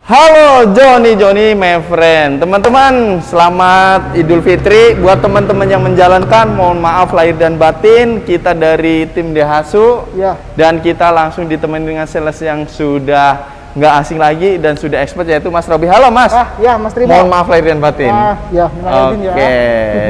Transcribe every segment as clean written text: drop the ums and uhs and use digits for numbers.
Halo Joni, my friend. Teman-teman, selamat Idul Fitri. Buat teman-teman yang menjalankan, mohon maaf lahir dan batin. Kita dari tim Daihatsu Ya. dan kita langsung ditemani dengan sales yang sudah nggak asing lagi dan sudah expert, yaitu Mas Robi. Halo Mas. Ya Mas Trimo. Mohon maaf lahir dan batin. Ya, minal aidin ya. Oke.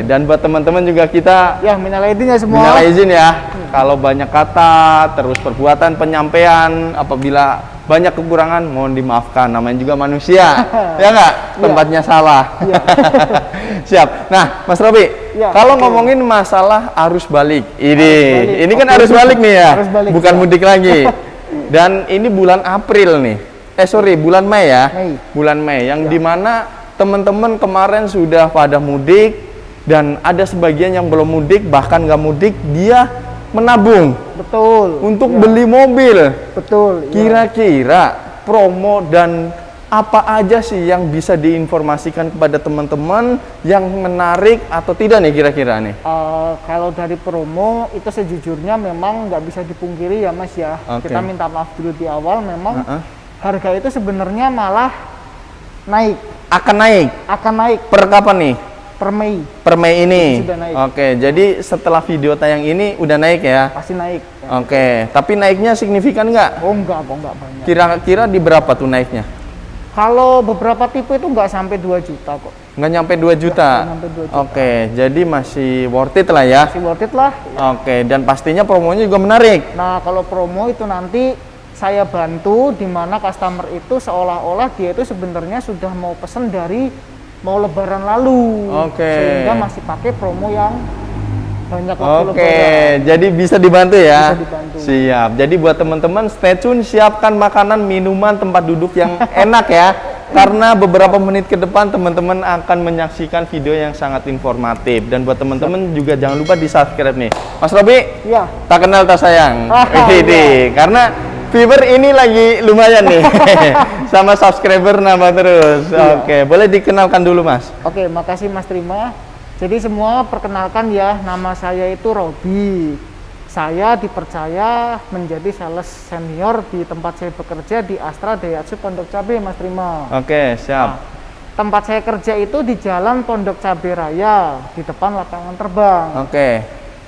Dan buat teman-teman juga kita Ya, minal aidin ya semua. minal izin ya. Kalau banyak kata, terus perbuatan, penyampaian, apabila banyak kekurangan, mohon dimaafkan. Namanya juga manusia, ya nggak? Tempatnya salah. Ya. Siap. Nah, Mas Robi, Ya, kalau betul. ngomongin masalah arus balik, balik. ini kan Oke. arus balik nih ya, Arus balik, bukan ya. mudik lagi. Dan ini bulan April nih. Bulan Mei ya. Mei. Bulan Mei, yang Ya. dimana teman-teman kemarin sudah pada mudik, dan ada sebagian yang belum mudik, bahkan nggak mudik, dia menabung Betul. untuk Ya, beli mobil. betul. Ya. Kira-kira promo dan apa aja sih yang bisa diinformasikan kepada teman-teman yang menarik atau tidak nih kira-kira nih? Kalau dari promo itu sejujurnya memang nggak bisa dipungkiri ya Mas ya. Oke. Kita minta maaf dulu di awal, memang Heeh. harga itu sebenarnya malah naik, Akan naik akan naik per kapan nih? per Mei, Per Mei ini. Sudah naik. Oke, jadi setelah video tayang ini udah naik ya? pasti naik. Ya. Oke, tapi naiknya signifikan nggak? Oh enggak, kok enggak banyak. Kira-kira di berapa tuh naiknya? Kalau beberapa tipe itu nggak sampai 2 juta kok. Nggak nyampe 2 juta? Nggak nyampe 2 juta. Oke, jadi masih worth it lah ya? Masih worth it lah. Oke, dan pastinya promonya juga menarik. Nah, kalau promo itu nanti saya bantu di mana customer itu seolah-olah dia itu sebenarnya sudah mau pesen dari mau lebaran lalu. Oke. Sehingga masih pakai promo yang banyak waktu Oke, lebaran. jadi bisa dibantu ya? Bisa dibantu. Siap. Jadi buat teman-teman stay tune, siapkan makanan, minuman, tempat duduk yang enak ya. Karena beberapa menit ke depan teman-teman akan menyaksikan video yang sangat informatif. Dan buat teman-teman juga jangan lupa di subscribe nih. Mas Robi, Iya. tak kenal tak sayang. Iya. Karena viewer ini lagi lumayan nih. Sama subscriber nambah terus. Iya. Oke, boleh dikenalkan dulu Mas. Oke, makasih Mas Trima. Jadi semua perkenalkan ya, nama saya itu Robi. Saya dipercaya menjadi sales senior di tempat saya bekerja di Astra Daihatsu Pondok Cabe, Mas Trima. Oke, siap. Tempat saya kerja itu di Jalan Pondok Cabe Raya, di depan lapangan terbang. Oke.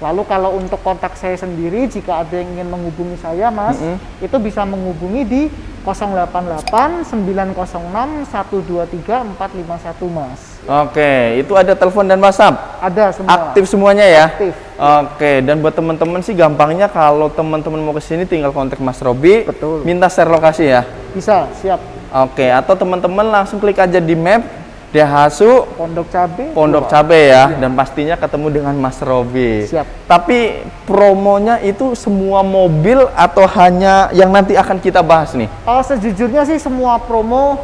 Lalu kalau untuk kontak saya sendiri, jika ada yang ingin menghubungi saya, Mas, itu bisa menghubungi di 088 906 123 451, Mas. Oke, itu ada telepon dan WhatsApp. Ada semua. Aktif semuanya ya? Aktif. Oke, dan buat teman-teman sih gampangnya kalau teman-teman mau ke sini tinggal kontak Mas Robi, Betul. minta share lokasi ya. Bisa, siap. Oke, atau teman-teman langsung klik aja di map Daihatsu Pondok Cabe. Pondok Cabe ya, dan pastinya ketemu dengan Mas Robi. Siap. Tapi promonya itu semua mobil atau hanya yang nanti akan kita bahas nih? Sejujurnya sih semua promo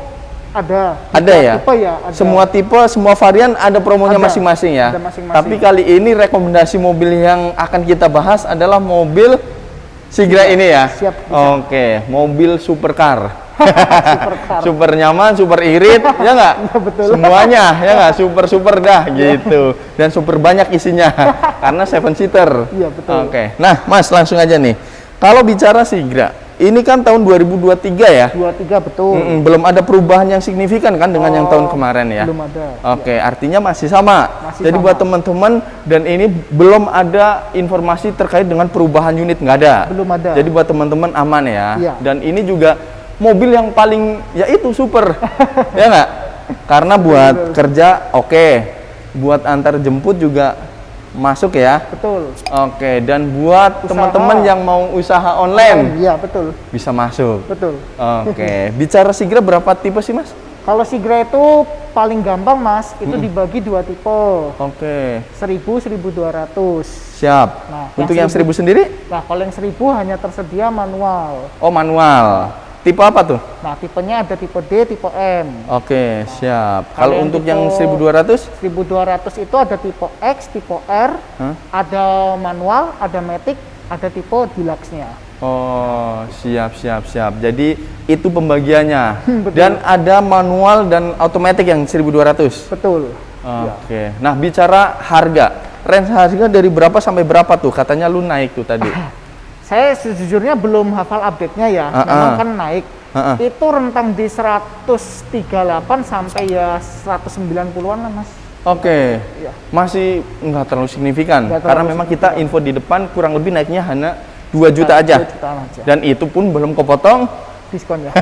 ada. Ada ya? Tipe ya, ada. Semua tipe, semua varian ada promonya Ada. masing-masing ya? Ada masing-masing. Tapi kali ini rekomendasi mobil yang akan kita bahas adalah mobil Sigra ini ya? Siap, bisa. Oke, mobil supercar. Supercar. Super nyaman, super irit, ya nggak? Iya, betul. Semuanya, ya nggak? Super dah gitu. Dan super banyak isinya, karena 7-seater. Iya, betul. Oke, nah Mas langsung aja nih. Kalau bicara Sigra, ini kan tahun 2023 ya? 23 betul. Belum ada perubahan yang signifikan kan dengan yang tahun kemarin ya? Belum ada. Oke, artinya masih sama. Masih Jadi sama. buat teman-teman, dan ini belum ada informasi terkait dengan perubahan unit, nggak ada. Belum ada. Jadi buat teman-teman aman ya. Iya. Dan ini juga mobil yang paling yaitu super, ya nggak? Karena buat kerja oke, buat antar jemput juga masuk ya. Betul. Oke, dan buat Usaha. teman-teman yang mau usaha online Iya, betul. bisa masuk. Betul. Oke, bicara Sigra berapa tipe sih Mas? Kalau Sigra itu paling gampang, Mas, itu dibagi 2 tipe. Oke, 1000, 1200. siap. Nah, Untuk yang 1000 sendiri? Nah, kalau yang 1000 hanya tersedia manual. Oh, manual. Tipe apa tuh? Nah, tipenya ada tipe D, tipe M. Oke, siap. Kalau Kalau yang untuk tipe yang 1200? 1200 itu ada tipe X, tipe R, Hah? ada manual, ada matic, ada tipe deluxe-nya. Oh, siap. Jadi itu pembagiannya. Betul. Dan ada manual dan otomatis yang 1200. Betul. Oke. Nah, bicara harga. Range harga dari berapa sampai berapa tuh? Katanya lu naik tuh tadi. Saya sejujurnya belum hafal update-nya ya. Memang kan naik. itu rentang di 138 sampai ya 190-an lah Mas. Oke, Iya. masih nggak terlalu signifikan, Nggak terlalu karena memang kita info di depan kurang lebih naiknya hanya 2 juta aja. 2 jutaan aja. Dan itu pun belum kepotong Diskon ya.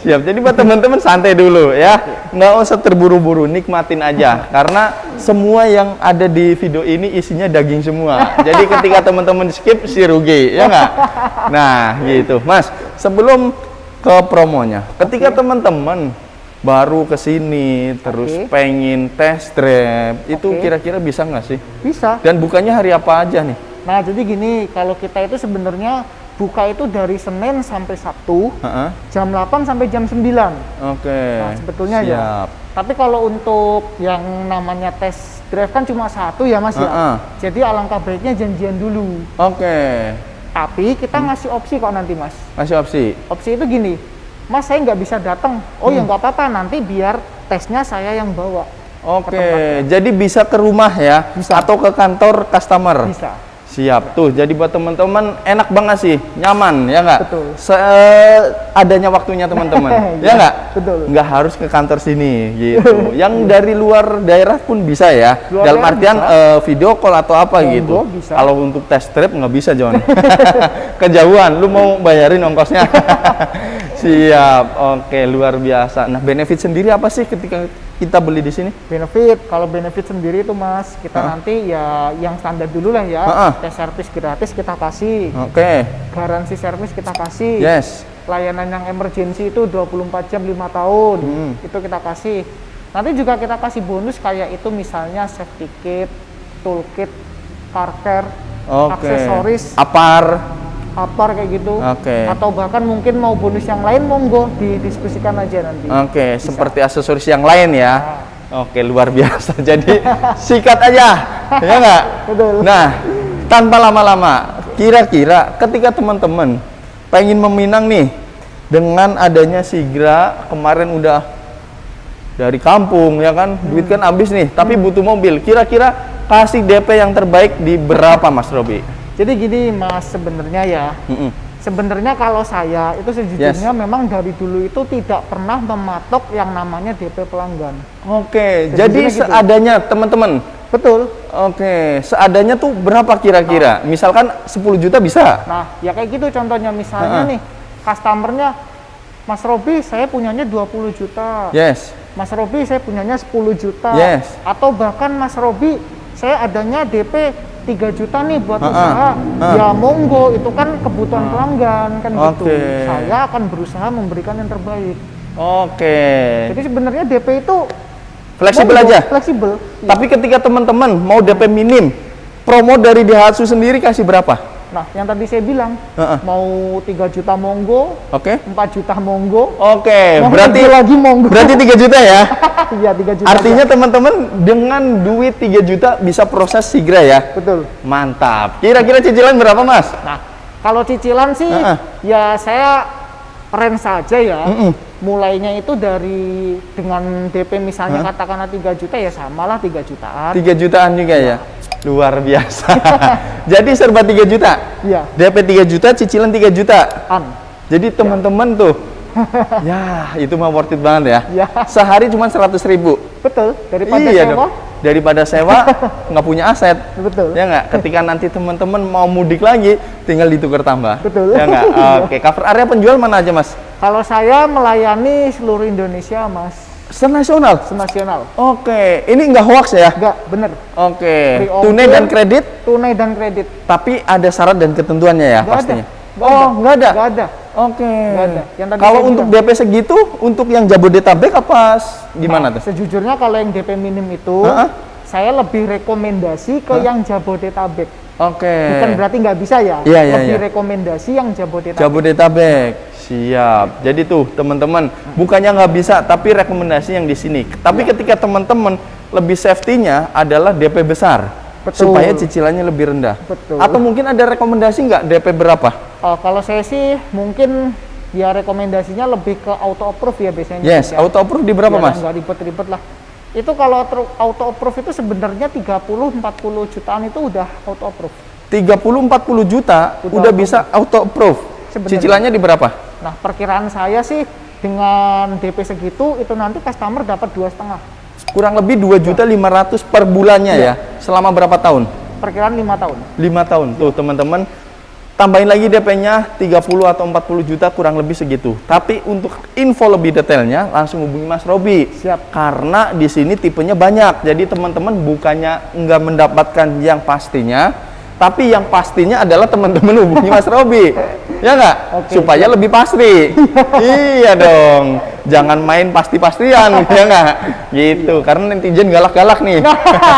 siap. Jadi buat teman-teman santai dulu ya, nggak usah terburu-buru, nikmatin aja karena semua yang ada di video ini isinya daging semua. Jadi ketika teman-teman skip si rugi, ya nggak? Nah gitu Mas, sebelum ke promonya, ketika teman-teman baru ke sini terus pengen test drive, itu kira-kira bisa nggak sih? Bisa. Dan bukannya hari apa aja nih? Nah jadi gini, kalau kita itu sebenarnya buka itu dari Senin sampai Sabtu, jam 8 sampai jam 9. Oke. Nah, sebetulnya siap. ya. Tapi kalau untuk yang namanya test drive kan cuma satu ya Mas ya. Jadi alangkah baiknya janjian dulu. Oke. Tapi kita ngasih opsi kok nanti Mas. Masih opsi. Opsi itu gini, Mas saya nggak bisa datang. Oh ya nggak apa-apa, nanti biar tesnya saya yang bawa. Oke, jadi bisa ke rumah ya, Bisa. atau ke kantor customer. Bisa. Siap tuh. Jadi buat teman-teman enak banget sih, nyaman ya nggak? Betul. Adanya waktunya teman-teman, ya nggak? Betul. Nggak harus ke kantor sini gitu. Yang dari luar daerah pun bisa ya. Luar Dalam daerah artian video call atau apa Monggo, gitu. bisa. Kalau untuk test drive nggak bisa John. Kejauhan, lu mau bayarin ongkosnya. Siap. Oke, luar biasa. Nah, benefit sendiri apa sih ketika kita beli di sini? Benefit, kalau benefit sendiri itu Mas, kita nanti ya yang standar dulu lah ya. Tes servis gratis kita kasih. Oke. Garansi servis kita kasih. Yes. Layanan yang emergency itu 24 jam 5 tahun. Itu kita kasih. Nanti juga kita kasih bonus kayak itu misalnya safety kit, toolkit, car care, aksesoris, apar kayak gitu. Atau bahkan mungkin mau bonus yang lain monggo didiskusikan aja nanti. Seperti aksesoris yang lain ya. Oke, luar biasa. Jadi sikat aja, ya nggak? Betul. Nah, tanpa lama-lama, kira-kira ketika teman-teman pengen meminang nih dengan adanya Sigra, kemarin udah dari kampung ya kan, duit kan habis nih, tapi butuh mobil. Kira-kira kasih DP yang terbaik di berapa Mas Robi? Jadi gini Mas, sebenarnya ya, sebenarnya kalau saya itu sejujurnya memang dari dulu itu tidak pernah mematok yang namanya DP pelanggan. Oke, jadi gitu. seadanya teman-teman. Betul. Oke, seadanya tuh berapa kira-kira? Misalkan 10 juta bisa? Nah, ya kayak gitu contohnya misalnya nih, customernya, Mas Robi saya punyanya 20 juta. Yes. Mas Robi saya punyanya 10 juta. Yes. Atau bahkan Mas Robi saya adanya DP 3 juta nih buat usaha. Ya monggo, itu kan kebutuhan pelanggan kan gitu. Saya akan berusaha memberikan yang terbaik. Oke. Jadi sebenarnya DP itu fleksibel aja. Fleksibel. Tapi ketika teman-teman mau DP minim, promo dari Daihatsu sendiri kasih berapa? Nah, yang tadi saya bilang, mau 3 juta monggo, 4 juta monggo. Oke, mau berarti lagi monggo. Berarti 3 juta ya? Iya, 3 juta. Artinya teman-teman dengan duit 3 juta bisa proses Sigra ya? Betul. Mantap. Kira-kira cicilan berapa, Mas? Nah, kalau cicilan sih ya saya range saja ya. Mulainya itu dari dengan DP misalnya katakanlah 3 juta ya samalah 3 jutaan. 3 jutaan juga ya? Luar biasa. Jadi serba 3 juta? Iya. DP 3 juta, cicilan 3 juta? Jadi teman-teman tuh, ya itu mah worth it banget ya? Sehari cuma 100.000? Betul, daripada iya sewa. Dong. Daripada sewa, nggak punya aset. Betul. Ya nggak? Ketika nanti teman-teman mau mudik lagi, tinggal ditukar tambah. Betul. Ya nggak? Oke, cover area penjual mana aja, Mas? Kalau saya melayani seluruh Indonesia, Mas. Senasional? Senasional. Oke, ini nggak hoax ya? Nggak, bener. Oke, tunai dan kredit? Tunai dan kredit. Tapi ada syarat dan ketentuannya ya pastinya? Nggak ada. Nggak ada. Oke. Nggak ada. Yang tadi kalau saya untuk bilang. DP segitu, untuk yang Jabodetabek apa gimana tuh? Sejujurnya kalau yang DP minim itu, saya lebih rekomendasi ke yang Jabodetabek. Oke. Bukan berarti nggak bisa ya. Lebih rekomendasi yang Jabodetabek. Jabodetabek. Siap. Jadi tuh teman-teman, bukannya nggak bisa, tapi rekomendasi yang di sini. Tapi ketika teman-teman lebih safety-nya adalah DP besar, supaya cicilannya lebih rendah. Betul. Atau mungkin ada rekomendasi nggak DP berapa? Kalau saya sih mungkin ya rekomendasinya lebih ke auto approve ya biasanya. Yes, auto approve di berapa Mas? Nggak ribet-ribet lah. Itu kalau auto approve itu sebenarnya 30-40 jutaan itu udah auto approve. 30-40 juta udah bisa auto approve. Cicilannya di berapa? Nah, perkiraan saya sih dengan DP segitu itu nanti customer dapat 2,5. Kurang lebih 2.500.000 per bulannya ya. Selama berapa tahun? Perkiraan 5 tahun. 5 tahun. Tuh, teman-teman. Tambahin lagi DP-nya 30 atau 40 juta kurang lebih segitu. Tapi untuk info lebih detailnya langsung hubungi Mas Robi. Siap. Karena di sini tipenya banyak. Jadi teman-teman bukannya nggak mendapatkan yang pastinya, tapi yang pastinya adalah teman-teman hubungi Mas Robi. Ya nggak? Oke, supaya siap. lebih pasti. Iya dong. Jangan main pasti-pastian, ya nggak? Gitu. Karena netizen galak-galak nih.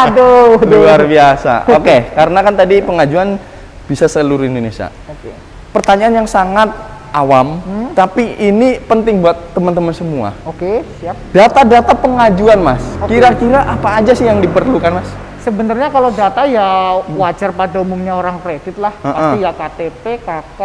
Aduh, Luar biasa. Oke, karena kan tadi pengajuan bisa seluruh Indonesia. Oke. Pertanyaan yang sangat awam, tapi ini penting buat teman-teman semua. Oke, siap. Data-data pengajuan, Mas. Oke. Kira-kira apa aja sih yang diperlukan, Mas? Sebenarnya kalau data ya wajar pada umumnya orang kredit lah. Pasti ya KTP, KK,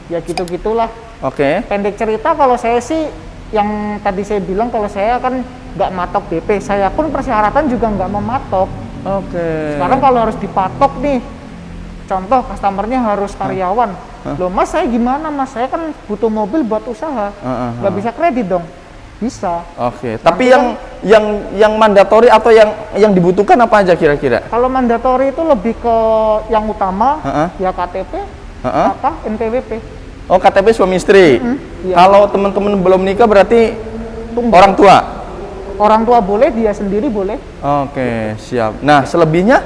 ya gitu-gitulah. Oke. Pendek cerita kalau saya sih yang tadi saya bilang kalau saya kan nggak matok DP, saya pun persyaratan juga nggak mematok. Oke. Sekarang kalau harus dipatok nih, contoh customernya harus karyawan. Loh Mas, saya gimana Mas? Saya kan butuh mobil buat usaha, nggak bisa kredit dong? Bisa. Oke. Tapi yang mandatori atau yang dibutuhkan apa aja kira-kira? Kalau mandatori itu lebih ke yang utama, ya KTP, KK, NPWP. Oh, KTP suami istri. Iya. Kalau teman-teman belum nikah berarti orang tua. Orang tua boleh, dia sendiri boleh. Oke, siap. Nah, selebihnya?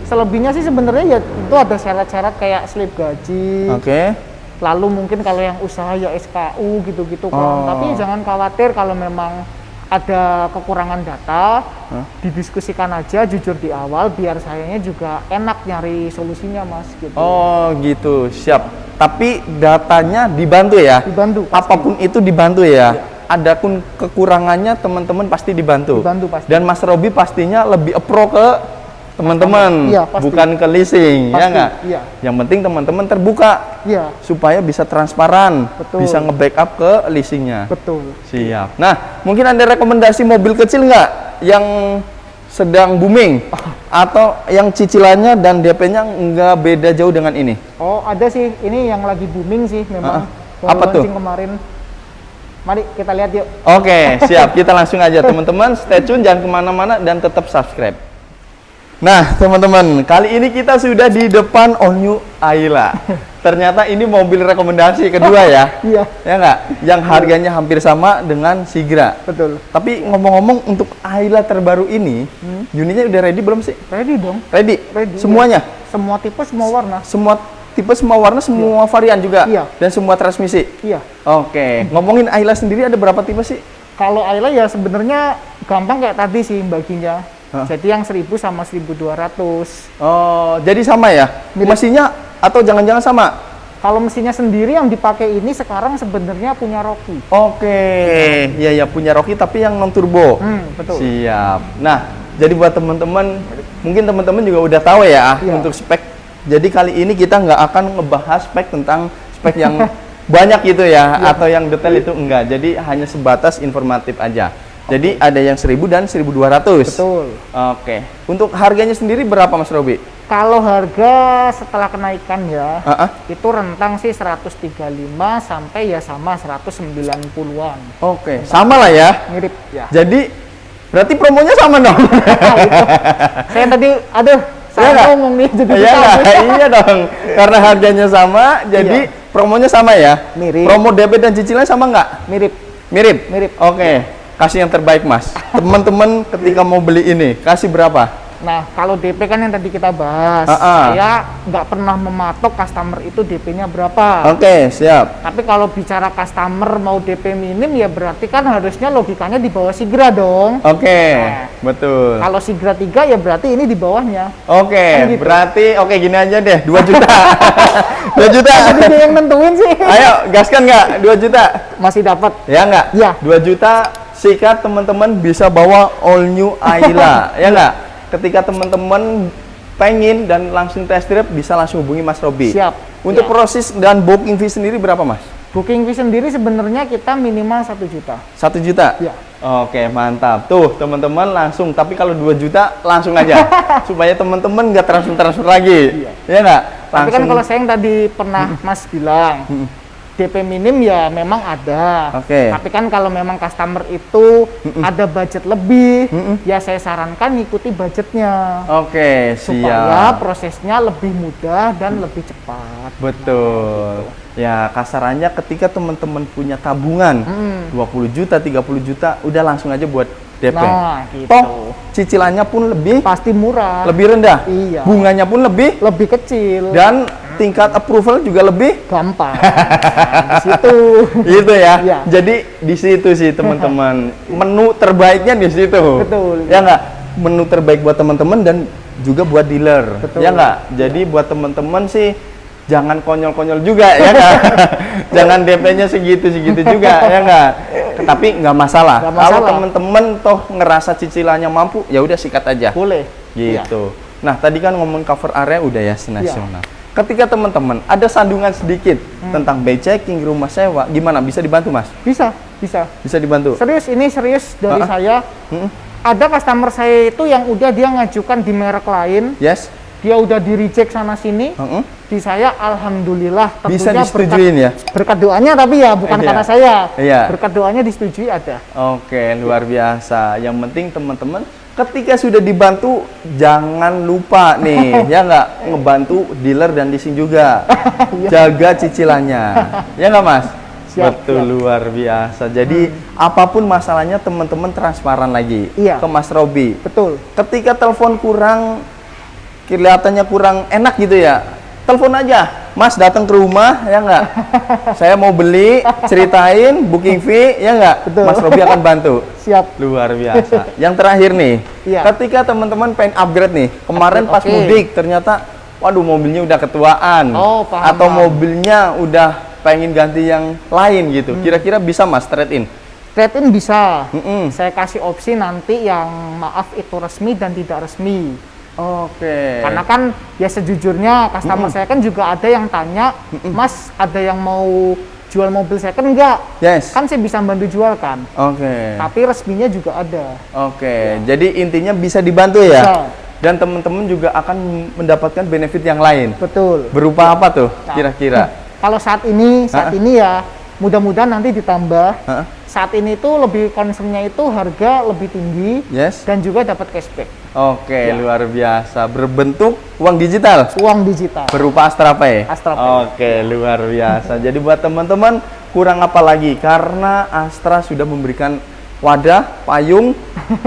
Selebihnya sih sebenarnya ya itu ada syarat-syarat kayak slip gaji. Oke. Lalu mungkin kalau yang usaha ya SKU gitu-gitu kan. Oh. Tapi jangan khawatir kalau memang ada kekurangan data, didiskusikan aja jujur di awal biar sayanya juga enak nyari solusinya Mas gitu. Oh, gitu. Siap. Tapi datanya dibantu ya? Dibantu. Pasti. Apapun itu dibantu ya? Adapun kekurangannya teman-teman pasti dibantu. Dibantu pasti. Dan Mas Robi pastinya lebih apro ke teman-teman, Iya, pasti. bukan ke leasing, ya Pasti, nggak? iya. Yang penting teman-teman terbuka, Iya, supaya bisa transparan, Betul. bisa nge-backup ke leasingnya. betul. Siap. Nah, mungkin ada rekomendasi mobil kecil nggak yang sedang booming atau yang cicilannya dan DP-nya nggak beda jauh dengan ini? Oh, ada sih. Ini yang lagi booming sih memang. Baru Apa tuh? launching kemarin. Mari kita lihat yuk. Oke, siap. Kita langsung aja teman-teman. Stay tune, jangan kemana-mana dan tetap subscribe. Nah, teman-teman, kali ini kita sudah di depan All New Ayla. Ternyata ini mobil rekomendasi kedua ya. Iya, Ya nggak? Yang harganya hampir sama dengan Sigra. betul. Tapi ngomong-ngomong untuk Ayla terbaru ini, unitnya udah ready belum sih? Ready dong. Ready? Ready, Semuanya? Semua tipe, semua warna. Semua tipe, semua warna, semua varian juga? Iya. Dan semua transmisi? Iya. Oke. Ngomongin Ayla sendiri ada berapa tipe sih? Kalau Ayla ya sebenarnya gampang kayak tadi sih baginya. Jadi yang 1000 sama 1200. Oh, jadi sama ya? Mesinnya atau jangan-jangan sama? Kalau mesinnya sendiri yang dipakai ini sekarang sebenarnya punya Rocky. Oke, ya punya Rocky tapi yang non turbo. Betul. Siap. Nah, jadi buat teman-teman, mungkin teman-teman juga udah tahu ya Iya. untuk spek. Jadi kali ini kita nggak akan ngebahas spek tentang spek yang banyak gitu ya, atau yang detail itu enggak. Jadi hanya sebatas informatif aja. Jadi ada yang 1000 dan 1200. Betul. Oke. Untuk harganya sendiri berapa Mas Robi? Kalau harga setelah kenaikan ya, Ah, itu rentang sih 135 sampai ya sama 190-an. Oke, sama lah ya. Mirip ya. Jadi berarti promonya sama dong. Saya tadi, aduh, Iya saya nggak? ngomong nih jadi Iya lupa. nggak? Iya dong. Karena harganya sama, jadi promonya sama ya. Mirip. Promo DP dan cicilan sama nggak? Mirip. Mirip. Mirip. Oke. Kasih yang terbaik Mas. Teman-teman ketika mau beli ini kasih berapa? Nah, kalau DP kan yang tadi kita bahas, saya nggak pernah mematok customer itu DP-nya berapa. Oke, siap. Tapi kalau bicara customer mau DP minim ya berarti kan harusnya logikanya di bawah Sigra dong. Oke, Nah. betul. Kalau Sigra 3 ya berarti ini di bawahnya. Oke, Kan gitu. berarti oke gini aja deh, 2 juta. 2 juta. Jadi dia yang nentuin sih. Ayo, gaskan nggak? 2 juta. Masih dapat. Ya nggak? Ya. 2 juta sikat teman-teman bisa bawa all new Ayla. Ya nggak? Ketika teman-teman pengen dan langsung test drive bisa langsung hubungi Mas Robi. Siap. Untuk Ya. proses dan booking fee sendiri berapa Mas? Booking fee sendiri sebenarnya kita minimal 1 juta. 1 juta? Ya. Oke, mantap. Tuh, teman-teman langsung. Tapi kalau 2 juta langsung aja. Supaya teman-teman nggak transfer lagi. Iya. Ya nggak? Tapi kan kalau saya yang tadi pernah Mas bilang, DP minim ya memang ada. Oke. Tapi kan kalau memang customer itu ada budget lebih, ya saya sarankan ngikuti budgetnya. Oke, Supaya siap. prosesnya lebih mudah dan lebih cepat. Betul. Ya, kasarannya ketika teman-teman punya tabungan 20 juta, 30 juta, udah langsung aja buat DP. Nah, gitu. Toh, cicilannya pun lebih Pasti murah. lebih rendah. Iya. Bunganya pun lebih Lebih kecil. dan tingkat approval juga lebih gampang. Nah, di situ. gitu ya. Iya. Jadi di situ sih teman-teman. Menu terbaiknya di situ. Betul. Ya enggak? Menu terbaik buat teman-teman dan juga buat dealer. Betul. Ya enggak? Jadi buat teman-teman sih jangan konyol-konyol juga ya enggak? Jangan DP-nya segitu-segitu juga ya enggak? Tapi nggak masalah. Nggak Kalau masalah. teman-teman toh ngerasa cicilannya mampu, ya udah sikat aja. Boleh. Gitu. Nah, tadi kan ngomong cover area udah ya nasional. Ketika teman-teman ada sandungan sedikit tentang bay checking, rumah sewa, gimana? Bisa dibantu, Mas? Bisa, bisa. Bisa dibantu? Serius, ini serius dari saya. Ada customer saya itu yang udah dia ngajukan di merek lain, Yes? dia udah di reject sana sini. Heeh. Di saya alhamdulillah Bisa tentunya disetujuin ya? berkat doanya, tapi ya bukan Iya. karena saya. Iya. Berkat doanya disetujui ada. Oke, luar biasa. Yang penting teman-teman ketika sudah dibantu jangan lupa nih ya nggak ngebantu dealer dan leasing juga. Jaga cicilannya. Ya nggak, Mas? Siap, Betul, siap. luar biasa. Jadi apapun masalahnya teman-teman transparan lagi Iya. ke Mas Robi. Betul. Ketika telepon kurang kelihatannya kurang enak gitu ya, telepon aja, Mas datang ke rumah ya nggak? Saya mau beli, ceritain booking fee ya nggak? Betul. Mas Robi akan bantu. Siap. Luar biasa. Yang terakhir nih, Iya. ketika teman-teman pengen upgrade nih, kemarin pas Oke. mudik ternyata, waduh mobilnya udah ketuaan, Oh, paham, atau paham. mobilnya udah pengen ganti yang lain gitu. Kira-kira bisa Mas trade in? Trade-in bisa. Mm-mm. Saya kasih opsi nanti yang maaf itu resmi dan tidak resmi. Oke. Karena kan ya sejujurnya customer saya kan juga ada yang tanya, Mas ada yang mau jual mobil second enggak? Yes. Kan saya bisa bantu jual kan. Oke. Tapi resminya juga ada. Oke, jadi intinya bisa dibantu ya. Bisa. Dan teman-teman juga akan mendapatkan benefit yang lain. Betul. Berupa apa tuh Nah, kira-kira? Kalau saat ini ya mudah-mudahan nanti ditambah. Hah? Saat ini tuh lebih concernnya itu harga lebih tinggi Yes. dan juga dapat cashback. Oke, Ya. luar biasa. Berbentuk uang digital Uang digital. berupa Astra Pay. Astra Pay. Oke, luar biasa. Jadi buat teman-teman kurang apa lagi karena Astra sudah memberikan wadah, payung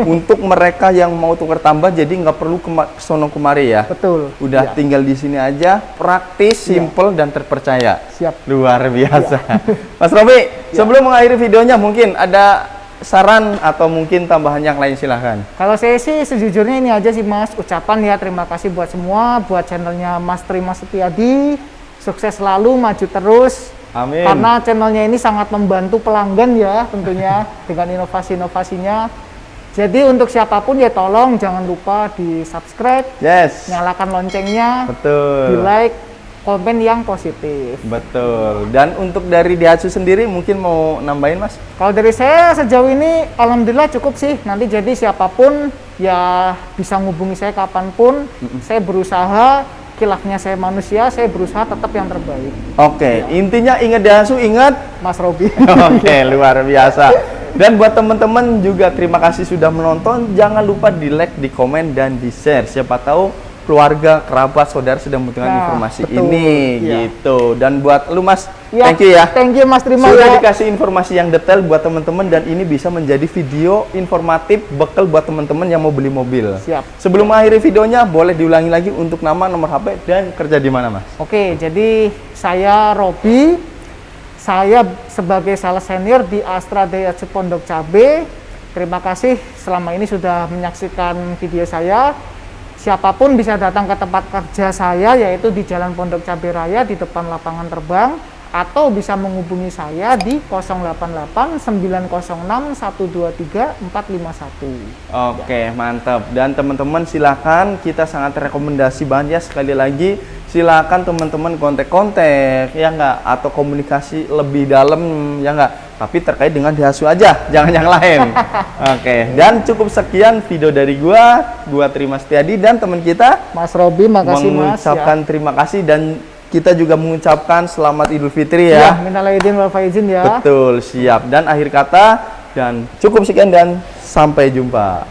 untuk mereka yang mau tukar tambah, jadi nggak perlu sono kemari ya. Betul. Udah Ya. tinggal di sini aja, praktis, simple dan terpercaya. Siap. Luar biasa. Mas Robi, sebelum mengakhiri videonya mungkin ada saran atau mungkin tambahan yang lain silahkan. Kalau saya sih sejujurnya ini aja sih Mas, ucapan ya terima kasih buat semua, buat channelnya Mas Trimas Setiadi, sukses selalu, maju terus. Amin. Karena channelnya ini sangat membantu pelanggan ya tentunya dengan inovasi-inovasinya. Jadi untuk siapapun ya tolong jangan lupa di subscribe, Yes. nyalakan loncengnya, di Betul. like, komen yang positif. Betul. Dan untuk dari Daihatsu sendiri mungkin mau nambahin, Mas? Kalau dari saya sejauh ini alhamdulillah cukup sih. Nanti jadi siapapun ya bisa ngubungi saya kapanpun. Saya berusaha, khilafnya saya manusia, saya berusaha tetap yang terbaik. Oke, intinya ingat Daihatsu, ingat. Mas Robi. Oke, luar biasa. Dan buat teman-teman juga terima kasih sudah menonton. Jangan lupa di like, di komen, dan di share. Siapa tahu keluarga, kerabat, saudara sedang membutuhkan Nah, informasi betul. ini Iya. gitu. Dan buat lu Mas, Ya, thank you ya. Thank you Mas Terima Sudah ya. dikasih informasi yang detail buat teman-teman dan ini bisa menjadi video informatif bekal buat teman-teman yang mau beli mobil. Siap. Sebelum mengakhiri videonya, boleh diulangi lagi untuk nama, nomor HP, dan kerja di mana, Mas? Oke, jadi saya Robi. Saya sebagai sales senior di Astra Daihatsu Pondok Cabe. Terima kasih selama ini sudah menyaksikan video saya. Siapapun bisa datang ke tempat kerja saya, yaitu di Jalan Pondok Cabe Raya di depan lapangan terbang, atau bisa menghubungi saya di 088 906 123 451. Oke, mantap. Dan teman-teman silakan, kita sangat rekomendasi banget ya, sekali lagi silakan teman-teman kontak-kontak ya enggak, atau komunikasi lebih dalam ya enggak, tapi terkait dengan Daihatsu aja, jangan yang lain. Oke, dan cukup sekian video dari gua Trimas Setiadi dan teman kita Mas Robi, makasih Mas. mengucapkan terima kasih dan kita juga mengucapkan selamat Idul Fitri Ya, ya. minal aidin wal faizin ya. Betul, siap. Dan akhir kata, dan cukup sekian dan sampai jumpa.